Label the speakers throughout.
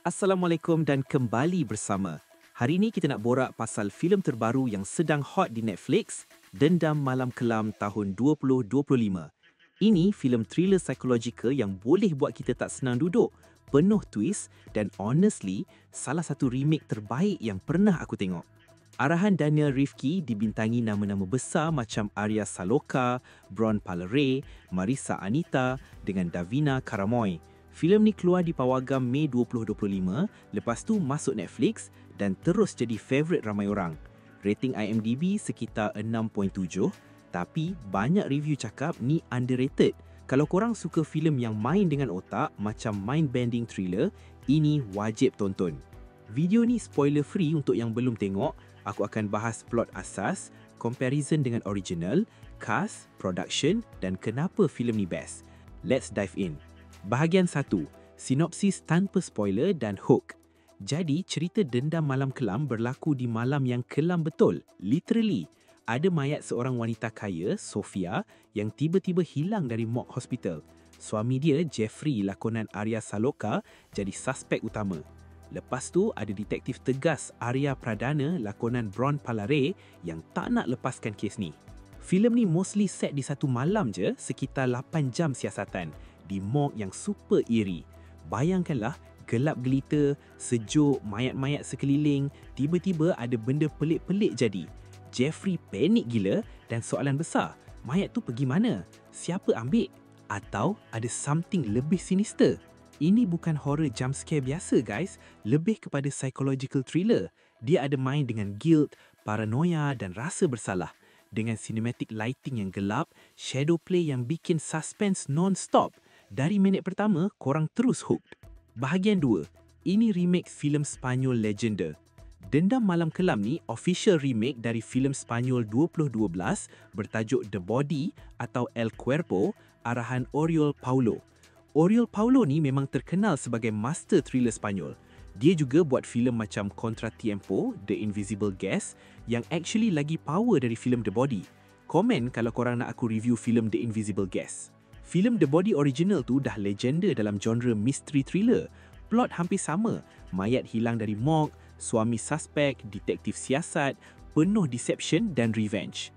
Speaker 1: Assalamualaikum dan kembali bersama. Hari ini kita nak borak pasal filem terbaru yang sedang hot di Netflix, Dendam Malam Kelam tahun 2025. Ini filem thriller psikologikal yang boleh buat kita tak senang duduk, penuh twist dan honestly, salah satu remake terbaik yang pernah aku tengok. Arahan Daniel Rifki dibintangi nama-nama besar macam Arya Saloka, Bron Palare, Marissa Anita dengan Davina Karamoy. Filem ni keluar di pawagam Mei 2025, lepas tu masuk Netflix dan terus jadi favourite ramai orang. Rating IMDb sekitar 6.7, tapi banyak review cakap ni underrated. Kalau korang suka filem yang main dengan otak macam mind-bending thriller, ini wajib tonton. Video ni spoiler free untuk yang belum tengok. Aku akan bahas plot asas, comparison dengan original, cast, production dan kenapa filem ni best. Let's dive in. Bahagian 1, sinopsis tanpa spoiler dan hook. Jadi, cerita Dendam Malam Kelam berlaku di malam yang kelam betul. Literally, ada mayat seorang wanita kaya, Sofia, yang tiba-tiba hilang dari morgue hospital. Suami dia, Jeffrey, lakonan Arya Saloka, jadi suspek utama. Lepas tu, ada detektif tegas Arya Pradana, lakonan Bron Palare, yang tak nak lepaskan kes ni. Filem ni mostly set di satu malam je, sekitar 8 jam siasatan. Di morgue yang super eerie. Bayangkanlah, gelap gelita, sejuk, mayat-mayat sekeliling, tiba-tiba ada benda pelik-pelik jadi. Jeffrey panik gila dan soalan besar, mayat tu pergi mana? Siapa ambil? Atau ada something lebih sinister? Ini bukan horror jump scare biasa guys, lebih kepada psychological thriller. Dia ada main dengan guilt, paranoia dan rasa bersalah. Dengan cinematic lighting yang gelap, shadow play yang bikin suspense non-stop. Dari minit pertama, korang terus hooked. Bahagian 2, ini remake filem Spanyol legenda. Dendam Malam Kelam ni official remake dari filem Spanyol 2012 bertajuk The Body atau El Cuerpo, arahan Oriol Paulo. Oriol Paulo ni memang terkenal sebagai master thriller Spanyol. Dia juga buat filem macam Contratiempo, The Invisible Guest yang actually lagi power dari filem The Body. Komen kalau korang nak aku review filem The Invisible Guest. Filem The Body original tu dah legenda dalam genre mystery thriller. Plot hampir sama, mayat hilang dari morgue, suami suspek, detektif siasat, penuh deception dan revenge.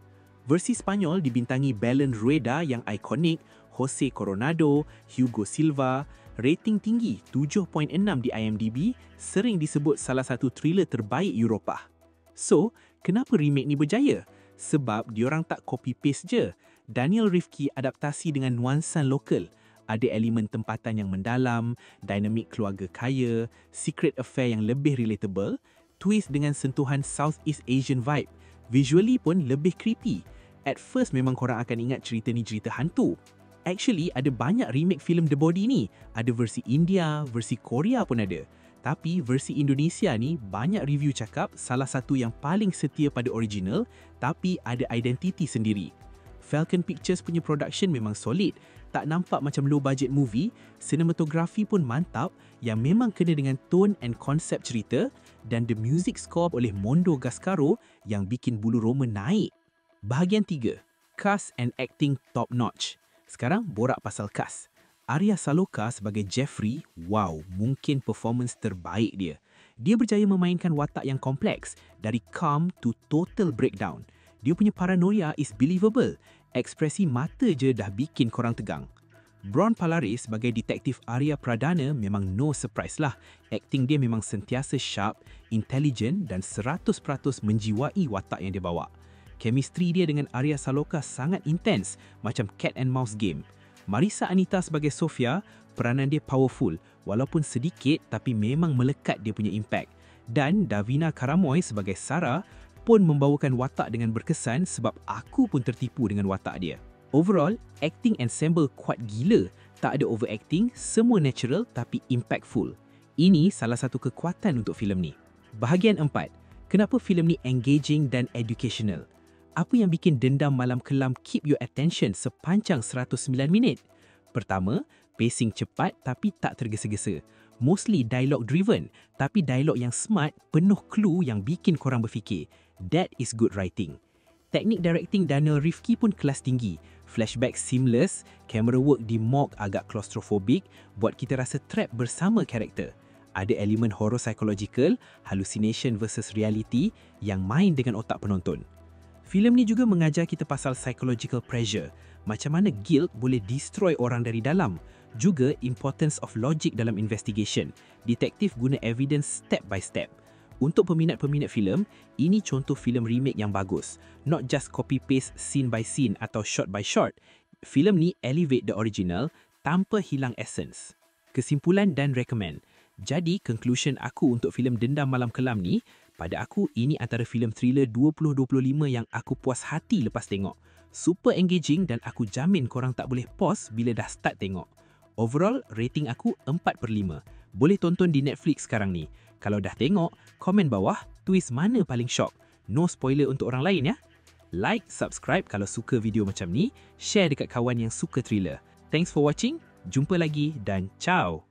Speaker 1: Versi Spanyol dibintangi Belen Rueda yang ikonik, Jose Coronado, Hugo Silva, rating tinggi 7.6 di IMDb, sering disebut salah satu thriller terbaik Eropah. So, kenapa remake ni berjaya? Sebab diorang tak copy-paste je. Daniel Rifki adaptasi dengan nuansa lokal. Ada elemen tempatan yang mendalam, dinamik keluarga kaya, secret affair yang lebih relatable, twist dengan sentuhan Southeast Asian vibe. Visually pun lebih creepy. At first memang korang akan ingat cerita ni cerita hantu. Actually, ada banyak remake filem The Body ni. Ada versi India, versi Korea pun ada. Tapi versi Indonesia ni banyak review cakap salah satu yang paling setia pada original tapi ada identiti sendiri. Falcon Pictures punya production memang solid. Tak nampak macam low budget movie, sinematografi pun mantap yang memang kena dengan tone and konsep cerita dan the music score oleh Mondo Gascaro yang bikin bulu roma naik. Bahagian 3, cast and acting top notch. Sekarang borak pasal cast. Arya Saloka sebagai Jeffrey, wow, mungkin performance terbaik dia. Dia berjaya memainkan watak yang kompleks, dari calm to total breakdown. Dia punya paranoia is believable. Ekspresi mata je dah bikin korang tegang. Bron Palare sebagai detektif Arya Pradana memang no surprise lah. Akting dia memang sentiasa sharp, intelligent dan 100% menjiwai watak yang dia bawa. Chemistry dia dengan Arya Saloka sangat intens, macam cat and mouse game. Marissa Anita sebagai Sofia, peranan dia powerful, walaupun sedikit tapi memang melekat dia punya impact. Dan Davina Karamoy sebagai Sarah pun membawakan watak dengan berkesan sebab aku pun tertipu dengan watak dia. Overall, acting ensemble kuat gila. Tak ada overacting, semua natural tapi impactful. Ini salah satu kekuatan untuk filem ni. Bahagian 4, kenapa filem ni engaging dan educational? Apa yang bikin Dendam Malam Kelam keep your attention sepanjang 109 minit? Pertama, pacing cepat tapi tak tergesa-gesa. Mostly dialogue driven, tapi dialog yang smart, penuh clue yang bikin korang berfikir. That is good writing. Teknik directing Daniel Rifki pun kelas tinggi. Flashback seamless, camera work di morgue agak claustrophobic, buat kita rasa trap bersama karakter. Ada elemen horror psychological, hallucination versus reality yang main dengan otak penonton. Filem ni juga mengajar kita pasal psychological pressure, macam mana guilt boleh destroy orang dari dalam. Juga importance of logic dalam investigation. Detektif guna evidence step by step. Untuk peminat-peminat filem, ini contoh filem remake yang bagus. Not just copy-paste scene by scene atau shot by shot. Filem ni elevate the original tanpa hilang essence. Kesimpulan dan recommend. Jadi, conclusion aku untuk filem Dendam Malam Kelam ni, pada aku ini antara filem thriller 2025 yang aku puas hati lepas tengok. Super engaging dan aku jamin korang tak boleh pause bila dah start tengok. Overall, rating aku 4/5. Boleh tonton di Netflix sekarang ni. Kalau dah tengok, komen bawah twist mana paling shock. No spoiler untuk orang lain ya. Like, subscribe kalau suka video macam ni, share dekat kawan yang suka thriller. Thanks for watching, jumpa lagi dan ciao.